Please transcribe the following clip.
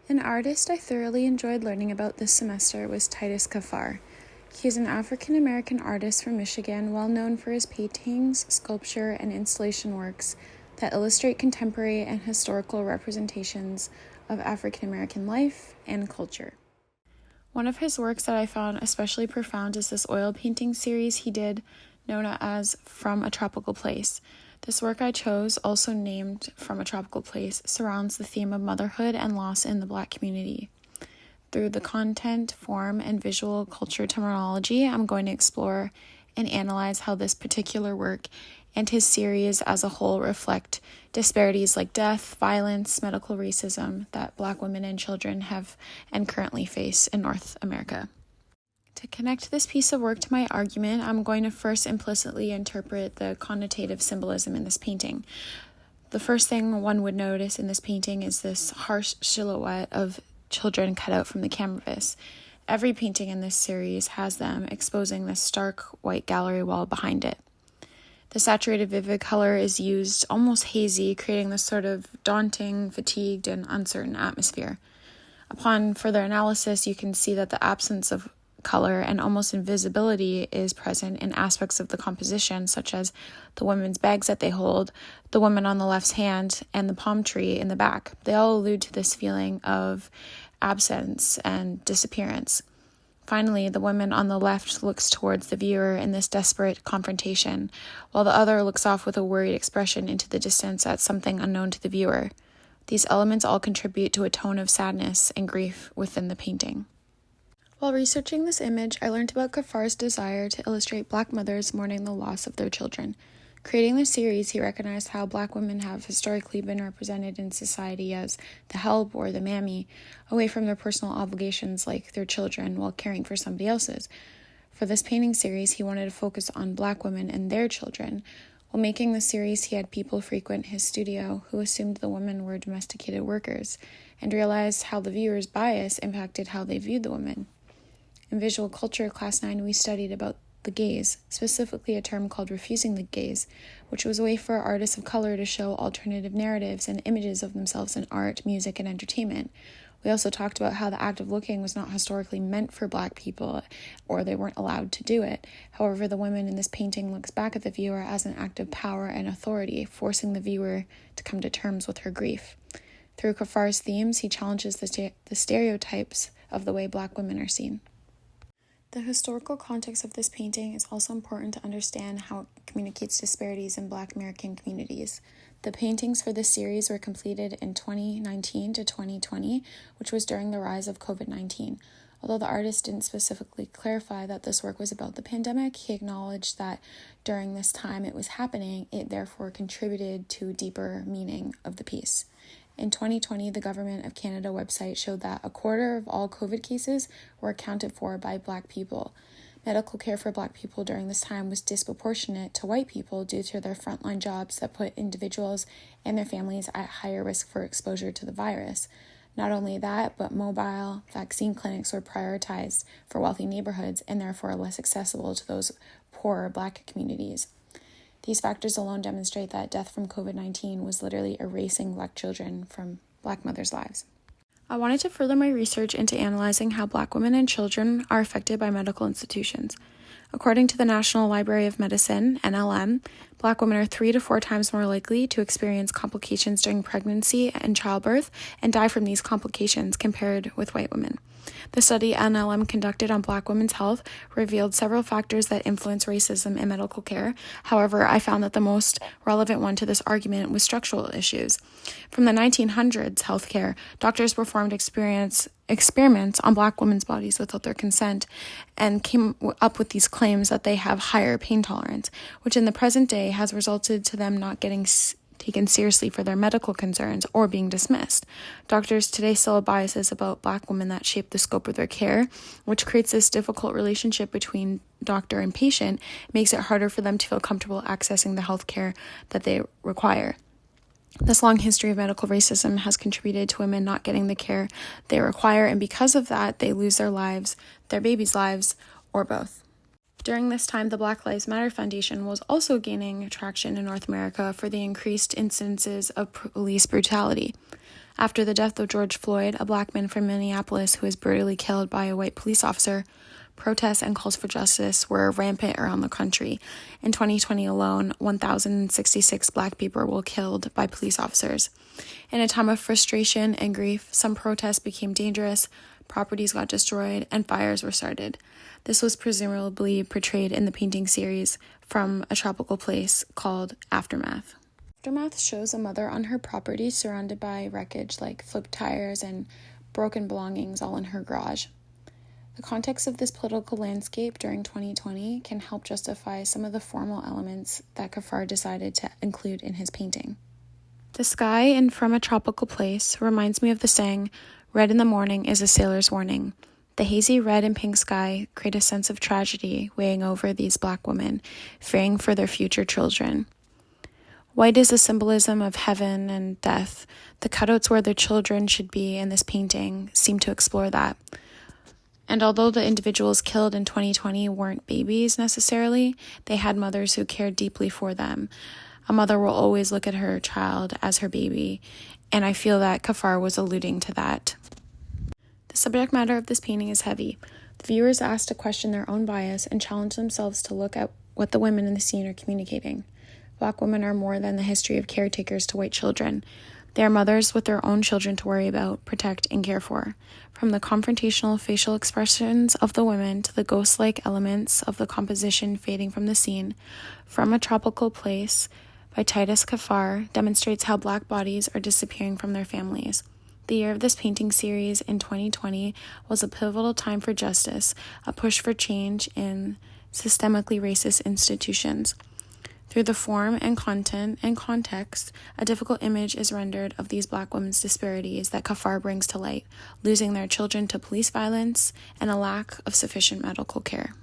An artist I thoroughly enjoyed learning about this semester was Titus Kaphar. He is an African-American artist from Michigan, well known for his paintings, sculpture, and installation works that illustrate contemporary and historical representations of African-American life and culture. One of his works that I found especially profound is this oil painting series he did, known as From a Tropical Place. This work I chose, also named From a Tropical Place, surrounds the theme of motherhood and loss in the Black community. Through the content, form, and visual culture terminology, I'm going to explore and analyze how this particular work and his series as a whole reflect disparities like death, violence, medical racism that Black women and children have and currently face in North America. To connect this piece of work to my argument, I'm going to first implicitly interpret the connotative symbolism in this painting. The first thing one would notice in this painting is this harsh silhouette of children cut out from the canvas. Every painting in this series has them, exposing this stark white gallery wall behind it. The saturated vivid color is used almost hazy, creating this sort of daunting, fatigued, and uncertain atmosphere. Upon further analysis, you can see that the absence of color and almost invisibility is present in aspects of the composition, such as the women's bags that they hold, the woman on the left's hand, and the palm tree in the back. They all allude to this feeling of absence and disappearance. Finally, the woman on the left looks towards the viewer in this desperate confrontation, while the other looks off with a worried expression into the distance at something unknown to the viewer. These elements all contribute to a tone of sadness and grief within the painting. While researching this image, I learned about Kaphar's desire to illustrate Black mothers mourning the loss of their children. Creating this series, he recognized how Black women have historically been represented in society as the help or the mammy, away from their personal obligations like their children while caring for somebody else's. For this painting series, he wanted to focus on Black women and their children. While making the series, he had people frequent his studio who assumed the women were domesticated workers and realized how the viewer's bias impacted how they viewed the women. In visual culture, class 9, we studied about the gaze, specifically a term called refusing the gaze, which was a way for artists of color to show alternative narratives and images of themselves in art, music, and entertainment. We also talked about how the act of looking was not historically meant for Black people, or they weren't allowed to do it. However, the woman in this painting looks back at the viewer as an act of power and authority, forcing the viewer to come to terms with her grief. Through Kaphar's themes, he challenges the stereotypes of the way Black women are seen. The historical context of this painting is also important to understand how it communicates disparities in Black American communities. The paintings for this series were completed in 2019 to 2020, which was during the rise of COVID-19. Although the artist didn't specifically clarify that this work was about the pandemic, he acknowledged that during this time it was happening, it therefore contributed to a deeper meaning of the piece. In 2020, the Government of Canada website showed that a quarter of all COVID cases were accounted for by Black people. Medical care for Black people during this time was disproportionate to white people due to their frontline jobs that put individuals and their families at higher risk for exposure to the virus. Not only that, but mobile vaccine clinics were prioritized for wealthy neighborhoods and therefore less accessible to those poorer Black communities. These factors alone demonstrate that death from COVID-19 was literally erasing Black children from Black mothers' lives. I wanted to further my research into analyzing how Black women and children are affected by medical institutions. According to the National Library of Medicine, NLM, Black women are 3 to 4 times more likely to experience complications during pregnancy and childbirth and die from these complications compared with white women. The study NLM conducted on Black women's health revealed several factors that influence racism in medical care. However, I found that the most relevant one to this argument was structural issues. From the 1900s healthcare, doctors performed experiments on Black women's bodies without their consent and came up with these claims that they have higher pain tolerance, which in the present day has resulted to them not getting taken seriously for their medical concerns or being dismissed. Doctors today still have biases about Black women that shape the scope of their care, which creates this difficult relationship between doctor and patient. It makes it harder for them to feel comfortable accessing the health care that they require. This long history of medical racism has contributed to women not getting the care they require, and because of that, they lose their lives, their babies' lives, or both. During this time, the Black Lives Matter Foundation was also gaining traction in North America for the increased incidences of police brutality. After the death of George Floyd, a black man from Minneapolis who was brutally killed by a white police officer, protests and calls for justice were rampant around the country. In 2020 alone, 1,066 black people were killed by police officers. In a time of frustration and grief, some protests became dangerous, properties got destroyed, and fires were started. This was presumably portrayed in the painting series From a Tropical Place called Aftermath. Aftermath shows a mother on her property surrounded by wreckage like flipped tires and broken belongings all in her garage. The context of this political landscape during 2020 can help justify some of the formal elements that Kafar decided to include in his painting. The sky in From a Tropical Place reminds me of the saying, "Red in the morning is a sailor's warning." The hazy red and pink sky create a sense of tragedy weighing over these black women, fearing for their future children. White is a symbolism of heaven and death. The cutouts where their children should be in this painting seem to explore that. And although the individuals killed in 2020 weren't babies necessarily, they had mothers who cared deeply for them. A mother will always look at her child as her baby, and I feel that Kafar was alluding to that. The subject matter of this painting is heavy. The viewer is asked to question their own bias and challenge themselves to look at what the women in the scene are communicating. Black women are more than the history of caretakers to white children. They are mothers with their own children to worry about, protect, and care for. From the confrontational facial expressions of the women to the ghost-like elements of the composition fading from the scene, From a Tropical Place by Titus Kafar demonstrates how black bodies are disappearing from their families. The year of this painting series in 2020 was a pivotal time for justice, a push for change in systemically racist institutions. Through the form and content and context, a difficult image is rendered of these black women's disparities that Kafar brings to light, losing their children to police violence and a lack of sufficient medical care.